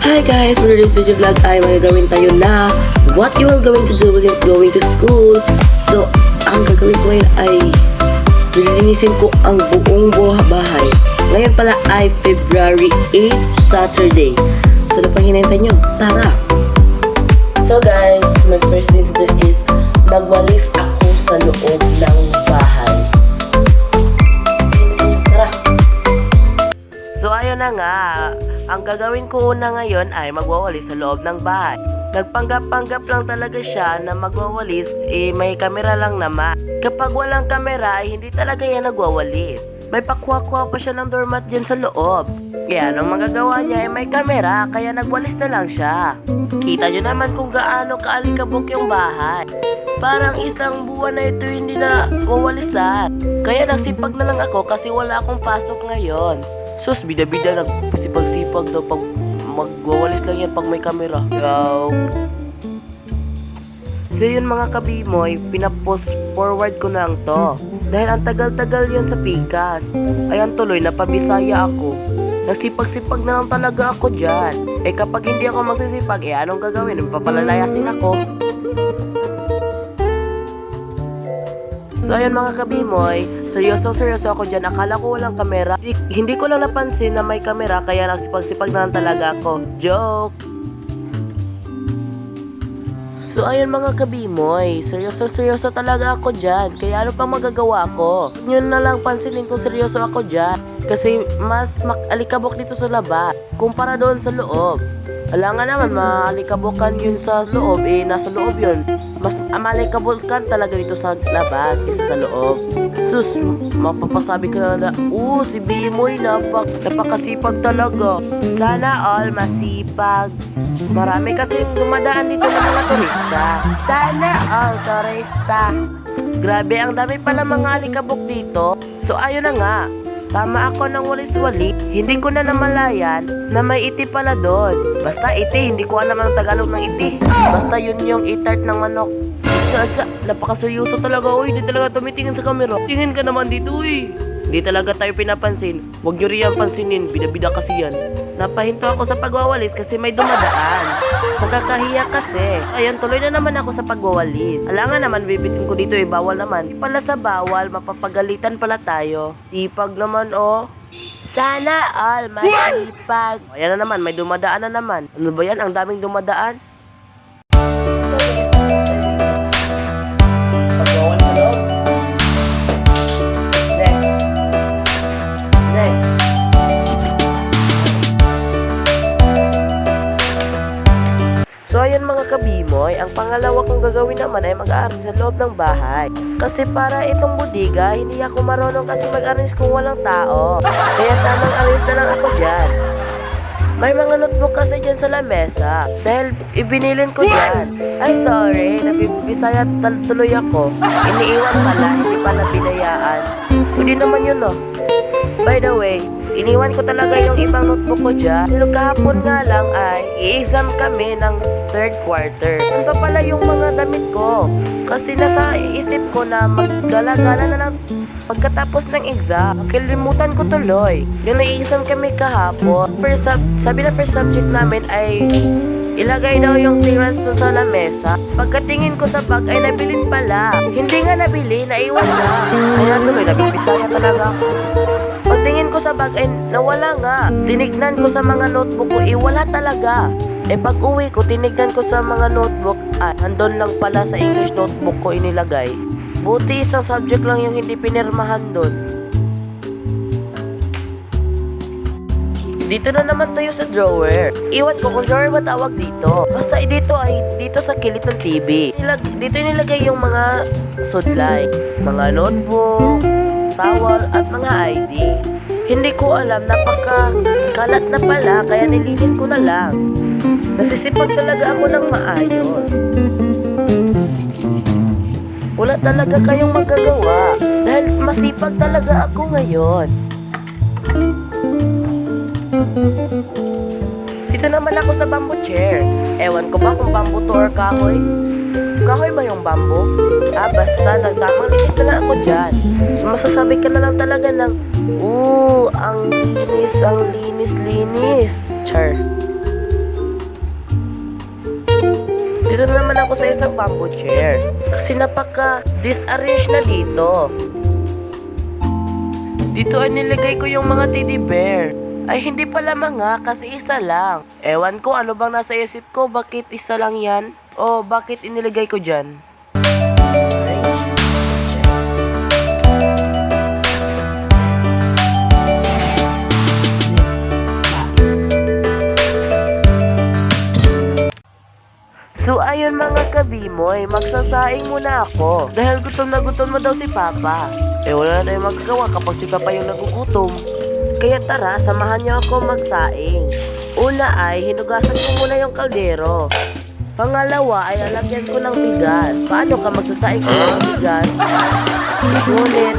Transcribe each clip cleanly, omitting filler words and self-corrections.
Hi guys! For this video vlog ay magagawin tayo na what you are going to do when going to school. So, ang gagawin ko ngayon ay lilinisin ko ang buong bahay. Ngayon pala ay February 8, Saturday. So, ano pang hinahintay nyo? Tara! So guys, my first thing to do is magwalis ako sa loob ng bahay. Tara! So, ayun na nga. Ang gagawin ko una ngayon ay magwawalis sa loob ng bahay. Nagpanggap-panggap lang talaga siya na magwawalis, may kamera lang naman. Kapag walang kamera ay hindi talaga yan nagwawalis. May pakuha-kuha pa siya ng doormat dyan sa loob. Kaya anong magagawa niya ay may kamera, kaya nagwalis na lang siya. Kita nyo naman kung gaano kaalikabok yung bahay. Parang isang buwan na ito hindi na wawalisan. Kaya nagsipag na lang ako kasi wala akong pasok ngayon. Sus, bida-bida nagsipag-sipag daw pag magwawalis lang yan pag may kamera. Yo. So yun mga kabimoy, pinapost forward ko na lang to. Dahil ang tagal-tagal yun sa Pikas. Ayan tuloy, napabisaya ako. Nagsipag-sipag na lang talaga ako dyan. Kapag hindi ako magsisipag, anong gagawin? Papalalayasin ako. So ayun mga kabimoy, seryoso ako dyan. Akala ko walang kamera. Hindi ko lang napansin na may kamera, kaya nagsipag-sipag na lang talaga ako. Joke! So ayun mga kabimoy, seryoso talaga ako dyan. Kaya ano pang magagawa ko? Yun na lang pansinin kung seryoso ako dyan. Kasi mas alikabok dito sa labas kumpara doon sa loob. Wala nga naman, maalikabokan yun sa loob, nasa loob yun. Mas malikabokan talaga dito sa labas kaysa sa loob. Sus, mapapasabi ka na si Bimoy napakasipag talaga. Sana all masipag. Marami kasing dumadaan dito ng mga turista. Sana all turista. Grabe, ang dami pala mga alikabok dito. So ayun na nga, tama ako ng walis-wali. Hindi ko na namalayan na may iti pala doon. Basta iti, hindi ko alam ang Tagalog ng iti. Basta yun yung itart ng manok. Napakaseryoso talaga, hindi talaga tumitingin sa camera. Tingin ka naman dito, Hindi talaga tayo pinapansin. Huwag nyo riyan pansinin, bida-bida kasi yan. Napahinto ako sa pagwawalis kasi may dumadaan. Magkakahiya kasi. Ayan, tuloy na naman ako sa pagwawalis. Alangan naman, bibitin ko dito, bawal naman. Pala sa bawal, mapapagalitan pala tayo. Sipag naman, Sana all masipag. Ayan na naman, may dumadaan na naman. Ano ba yan? Ang daming dumadaan. Pagwawalis sa loob. So ayun mga kabimoy, ang pangalawa kong gagawin naman ay mag-arrange sa loob ng bahay. Kasi para itong bodega, hindi ako marunong kasi mag-arrange kung walang tao. Kaya tamang arrange na lang ako dyan. May mga notebook kasi dyan sa lamesa. Dahil ibinilin ko dyan. Ay sorry, nabibisaya tuloy ako. Iniiwan pala, hindi pala binayaan. Pwede naman yun By the way, iniwan ko talaga yung ibang notebook ko dyan. Kahapon nga lang ay i-exam kami ng 3rd quarter. Yan pa pala yung mga damit ko. Kasi nasa iisip ko na maggala-gala na lang pagkatapos ng exam. Kalimutan ko tuloy. Yung nai-exam kami kahapon, sabi na first subject namin ay ilagay daw yung clearance dun sa lamesa. Pagkatingin ko sa bag ay nabilin pala. Hindi nga nabili, naiwan na. Kaya tuloy, nabibisaya talaga ako. Pagtingin ko sa bag ay nawala nga. Tinignan ko sa mga notebook ko, wala talaga. Pag uwi ko, tinignan ko sa mga notebook, andun lang pala sa English notebook ko inilagay. Buti isang subject lang yung hindi pinirmahan doon. Dito na naman tayo sa drawer. Iwan ko kung drawer ba tawag dito. Basta dito ay dito sa kilid ng TV. Dito nilagay yung mga sudlay, mga notebook, towel at mga ID. Hindi ko alam, napaka-kalat na pala, kaya nilinis ko na lang. Nasisipag talaga ako ng maayos. Wala talaga kayong magagawa dahil masipag talaga ako ngayon. Dito naman ako sa bamboo chair. Ewan ko ba kung bamboo to or kahoy? Kahoy ba yung bamboo? Basta nagtamang linis na lang ako dyan. So masasabi ka na lang talaga ng ang linis, Char. ako sa isang bamboo chair. Kasi napaka-disarrange na dito. Dito ay nilagay ko yung mga teddy bear. Ay hindi pala mga, kasi isa lang. Ewan ko ano bang nasa isip ko, bakit isa lang yan? O bakit inilagay ko dyan? So ayun mga kabimoy, magsasaing muna ako. Dahil gutom na daw si Papa. Wala na tayong magagawa kapag si Papa yung nagugutom. Kaya tara, samahan niyo ako magsaing. Una ay, hinugasan ko muna yung kaldero. Pangalawa ay lalagyan ko ng bigas. Paano ka magsasaing ko ng bigas? Ngunit,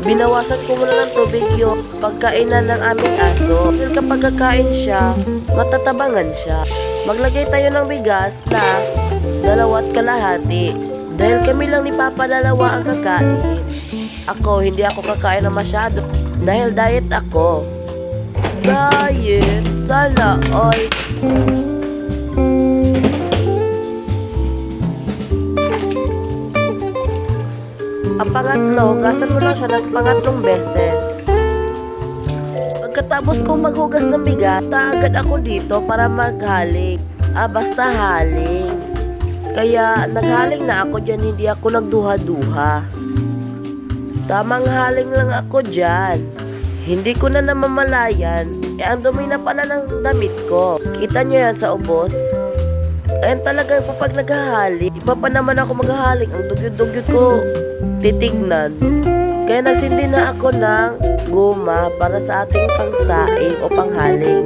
binawasan ko muna ng tubig yung pagkainan ng aming aso. Dahil kapag kakain siya, matatabangan siya. Maglagay tayo ng bigas na 2 kalahati. Dahil kami lang ni Papa 2 ang kakain. Ako, hindi ako kakain na masyado. Dahil diet ako. Diet, sana all. Ang pangatlo, hugasan mo lang siya ng pangatlong beses. Pagkatapos kong maghugas ng bigas, agad ako dito para maghaling. Basta haling. Kaya naghaling na ako dyan, hindi ako nagduha-duha. Tamang haling lang ako dyan. Hindi ko na namamalayan. Ang dumi na pala ng damit ko. Kita nyo yan sa ubos? Ayan talaga kapag naghahaling. Iba pa naman ako maghahaling. Ang dugyot-dugyot ko titignan. Kaya nagsindi na ako ng goma para sa ating pangsaing o panghaling.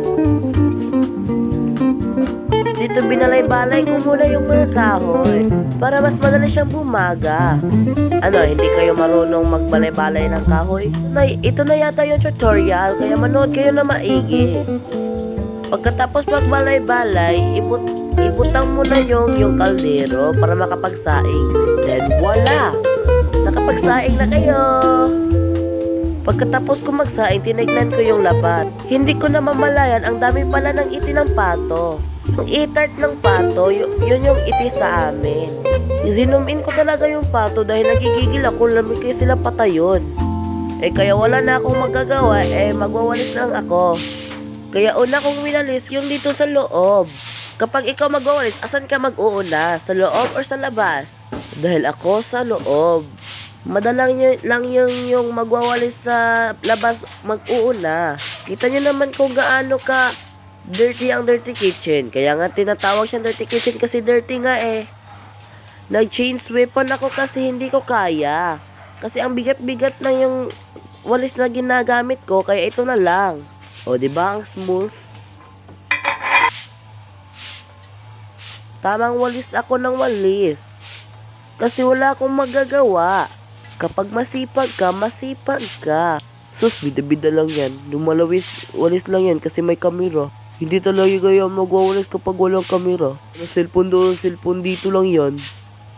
Dito binalay-balay ko muna yung mga kahoy para mas madali siyang bumaga. Hindi kayo marunong magbalay-balay ng kahoy? Ito na yata yung tutorial, kaya manood kayo na maigi. Pagkatapos magbalay-balay, ibutang mo na yung kaldero para makapagsaing. Then voila! Nakapagsaing na kayo! Pagkatapos ko magsaing, tinignan ko yung labat. Hindi ko na mamalayan, ang dami pala ng iti ng pato. Yung itart ng pato, yun yung iti sa amin. Zoom in ko talaga yung pato dahil nagigigil ako, lamig kayo sila patayon. Kaya wala na akong magagawa, magwawalis lang ako. Kaya una kong winalis yung dito sa loob. Kapag ikaw magwawalis, asan ka mag-uuna? Sa loob or sa labas? Dahil ako sa loob. Madalang lang yung magwawalis sa labas mag-uuna. Kita nyo naman kung gaano ka dirty ang dirty kitchen. Kaya nga tinatawag siyang dirty kitchen kasi dirty nga Nag-change weapon ako kasi hindi ko kaya. Kasi ang bigat-bigat na yung walis na ginagamit ko, kaya ito na lang. O diba ang smooth? Tamang walis ako ng walis. Kasi wala akong magagawa. Kapag masipag ka. Sus, bida-bida lang yan. Walis lang yan kasi may kamera. Hindi talaga kayo magwawalis kapag walang kamera. Cellphone doon, cellphone dito lang yan.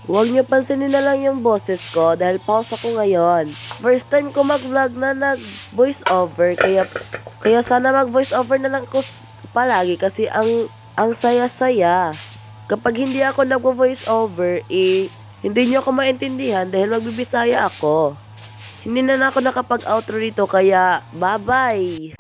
Huwag niyo pansinin na lang yung boses ko dahil pause ako ngayon. First time ko mag-vlog na nag-voice over, kaya sana mag-voice over na lang ko palagi kasi ang saya-saya. Kapag hindi ako nag-voice over, hindi niyo ako maintindihan dahil magbibisaya ako. Hindi na ako nakapag-outro dito kaya bye-bye!